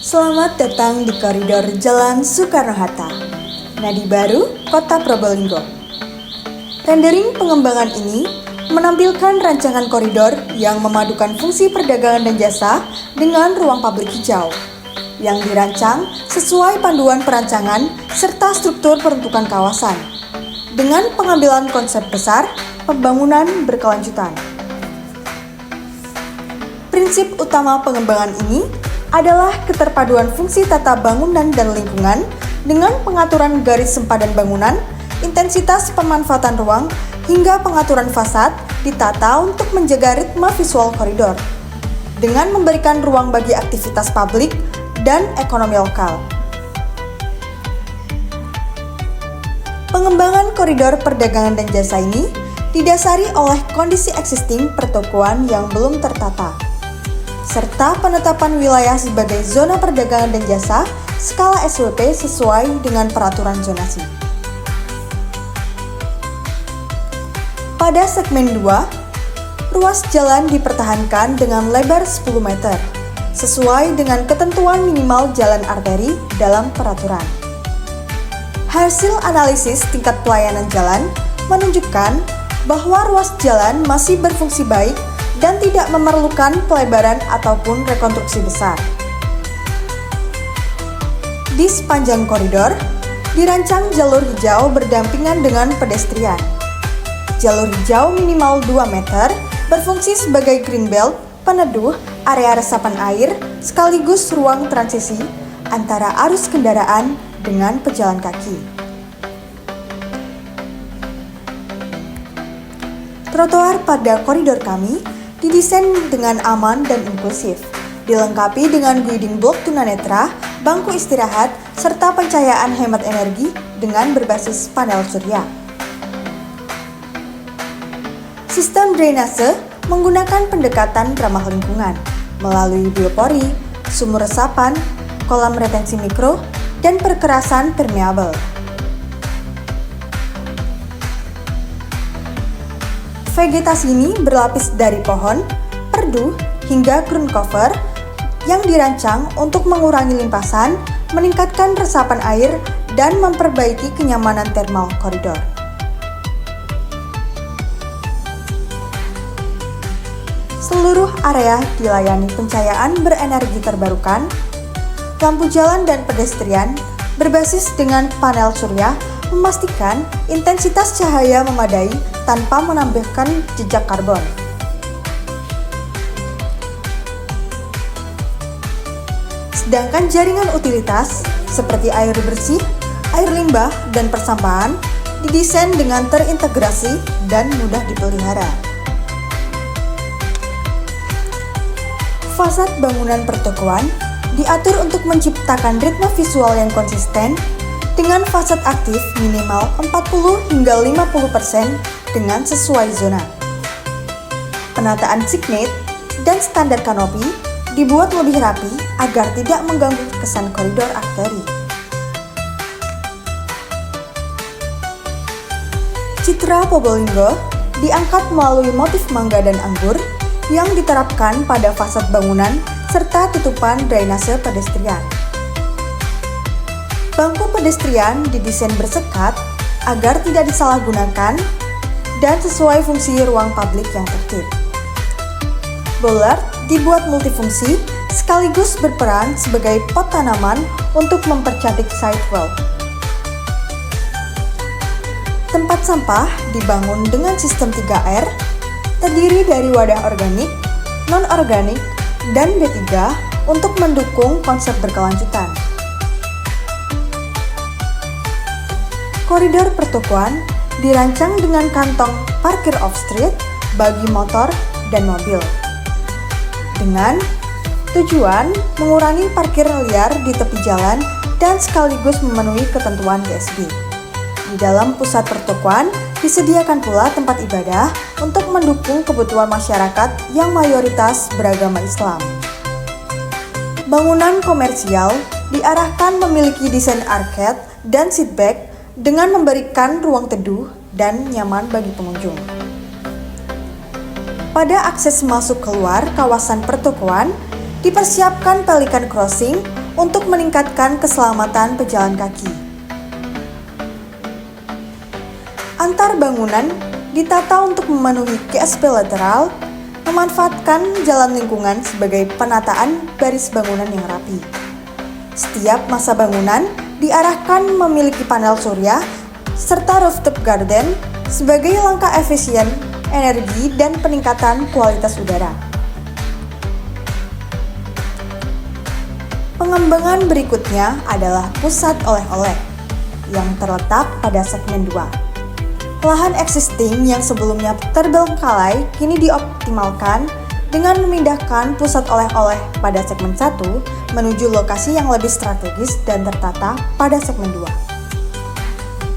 Selamat datang di koridor Jalan Soekarno-Hatta, Nadi Baru, Kota Probolinggo. Rendering pengembangan ini menampilkan rancangan koridor yang memadukan fungsi perdagangan dan jasa dengan ruang publik hijau, yang dirancang sesuai panduan perancangan serta struktur peruntukan kawasan, dengan pengambilan konsep besar pembangunan berkelanjutan. Prinsip utama pengembangan ini adalah keterpaduan fungsi tata bangunan dan lingkungan dengan pengaturan garis sempadan bangunan, intensitas pemanfaatan ruang, hingga pengaturan fasad ditata untuk menjaga ritme visual koridor, dengan memberikan ruang bagi aktivitas publik dan ekonomi lokal. Pengembangan koridor perdagangan dan jasa ini didasari oleh kondisi existing pertokoan yang belum tertata, serta penetapan wilayah sebagai zona perdagangan dan jasa skala SWP sesuai dengan peraturan zonasi. Pada segmen 2, ruas jalan dipertahankan dengan lebar 10 meter, sesuai dengan ketentuan minimal jalan arteri dalam peraturan. Hasil analisis tingkat pelayanan jalan menunjukkan bahwa ruas jalan masih berfungsi baik dan tidak memerlukan pelebaran ataupun rekonstruksi besar. Di sepanjang koridor, dirancang jalur hijau berdampingan dengan pedestrian. Jalur hijau minimal 2 meter berfungsi sebagai green belt, peneduh area resapan air, sekaligus ruang transisi antara arus kendaraan dengan pejalan kaki. Trotoar pada koridor kami didesain dengan aman dan inklusif, dilengkapi dengan guiding block tunanetra, bangku istirahat, serta pencahayaan hemat energi dengan berbasis panel surya. Sistem drainase menggunakan pendekatan ramah lingkungan melalui biopori, sumur resapan, kolam retensi mikro, dan perkerasan permeabel. Vegetasi ini berlapis dari pohon, perdu, hingga ground cover yang dirancang untuk mengurangi limpasan, meningkatkan resapan air, dan memperbaiki kenyamanan termal koridor. Seluruh area dilayani pencahayaan berenergi terbarukan, lampu jalan dan pedestrian berbasis dengan panel surya memastikan intensitas cahaya memadai tanpa menambahkan jejak karbon. Sedangkan jaringan utilitas seperti air bersih, air limbah, dan persampahan didesain dengan terintegrasi dan mudah dipelihara. Fasad bangunan pertokoan diatur untuk menciptakan ritme visual yang konsisten dengan fasad aktif minimal 40 hingga 50% dengan sesuai zona. Penataan signage dan standar kanopi dibuat lebih rapi agar tidak mengganggu kesan koridor arteri. Citra Probolinggo diangkat melalui motif mangga dan anggur yang diterapkan pada fasad bangunan serta tutupan drainase pedestrian. Bangku pedestrian didesain bersekat agar tidak disalahgunakan dan sesuai fungsi ruang publik yang tertib. Bollard dibuat multifungsi sekaligus berperan sebagai pot tanaman untuk mempercantik sidewalk. Tempat sampah dibangun dengan sistem 3R, terdiri dari wadah organik, non-organik, dan B3 untuk mendukung konsep berkelanjutan. Koridor pertokoan dirancang dengan kantong parkir off-street bagi motor dan mobil, dengan tujuan mengurangi parkir liar di tepi jalan dan sekaligus memenuhi ketentuan DSB. Di dalam pusat pertokoan disediakan pula tempat ibadah untuk mendukung kebutuhan masyarakat yang mayoritas beragama Islam. Bangunan komersial diarahkan memiliki desain arcade dan seatback dengan memberikan ruang teduh dan nyaman bagi pengunjung. Pada akses masuk keluar kawasan pertokoan, dipersiapkan pelikan crossing untuk meningkatkan keselamatan pejalan kaki. Antar bangunan ditata untuk memenuhi GSP lateral, memanfaatkan jalan lingkungan sebagai penataan baris bangunan yang rapi. Setiap masa bangunan diarahkan memiliki panel surya serta rooftop garden sebagai langkah efisien energi dan peningkatan kualitas udara. Pengembangan berikutnya adalah pusat oleh-oleh yang terletak pada segmen 2. Lahan existing yang sebelumnya terbengkalai kini dioptimalkan dengan memindahkan pusat oleh-oleh pada segmen 1 menuju lokasi yang lebih strategis dan tertata pada segmen 2.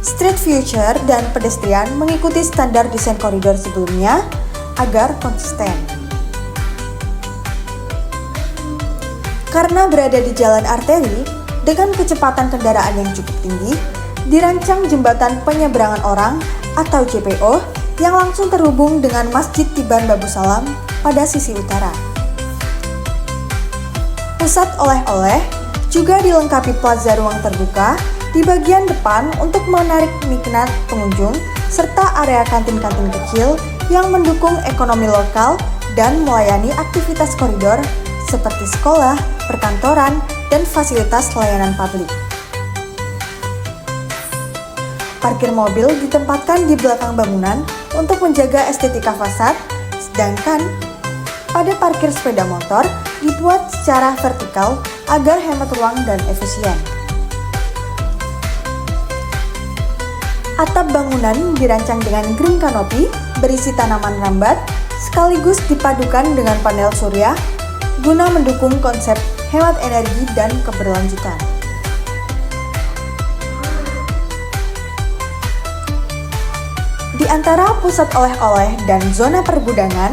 Street Future dan pedestrian mengikuti standar desain koridor sebelumnya agar konsisten. Karena berada di jalan arteri dengan kecepatan kendaraan yang cukup tinggi, dirancang jembatan penyeberangan orang atau JPO yang langsung terhubung dengan Masjid Tiban Babu Salam pada sisi utara. Pusat oleh-oleh juga dilengkapi plaza ruang terbuka di bagian depan untuk menarik minat pengunjung serta area kantin-kantin kecil yang mendukung ekonomi lokal dan melayani aktivitas koridor seperti sekolah, perkantoran, dan fasilitas layanan publik. Parkir mobil ditempatkan di belakang bangunan untuk menjaga estetika fasad, sedangkan pada parkir sepeda motor dibuat secara vertikal agar hemat ruang dan efisien. Atap bangunan dirancang dengan green canopy berisi tanaman rambat sekaligus dipadukan dengan panel surya guna mendukung konsep hemat energi dan keberlanjutan. Di antara pusat oleh-oleh dan zona pergudangan,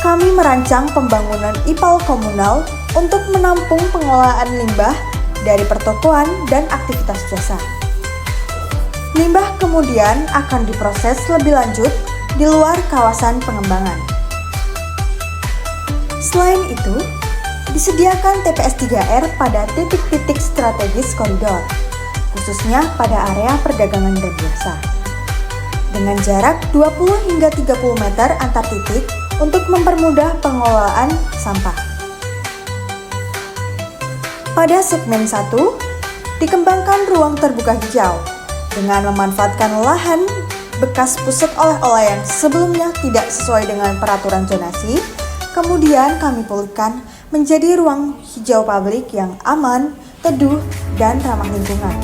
kami merancang pembangunan IPAL komunal untuk menampung pengolahan limbah dari pertokoan dan aktivitas jasa. Limbah kemudian akan diproses lebih lanjut di luar kawasan pengembangan. Selain itu, disediakan TPS 3R pada titik-titik strategis koridor, khususnya pada area perdagangan dan jasa, dengan jarak 20 hingga 30 meter antar titik untuk mempermudah pengelolaan sampah. Pada segmen 1, dikembangkan ruang terbuka hijau dengan memanfaatkan lahan bekas pusat oleh-oleh yang sebelumnya tidak sesuai dengan peraturan zonasi, kemudian kami pulihkan menjadi ruang hijau publik yang aman, teduh, dan ramah lingkungan.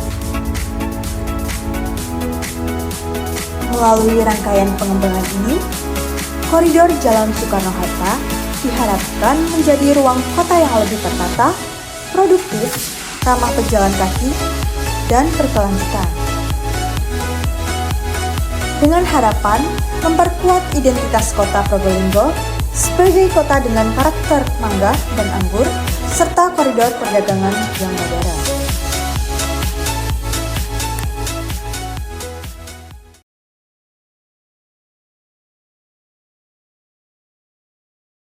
Melalui rangkaian pengembangan ini, koridor Jalan Soekarno-Hatta diharapkan menjadi ruang kota yang lebih tertata, produktif, ramah pejalan kaki, dan berkelanjutan. Dengan harapan memperkuat identitas kota Probolinggo sebagai kota dengan karakter mangga dan anggur, serta koridor perdagangan yang modern.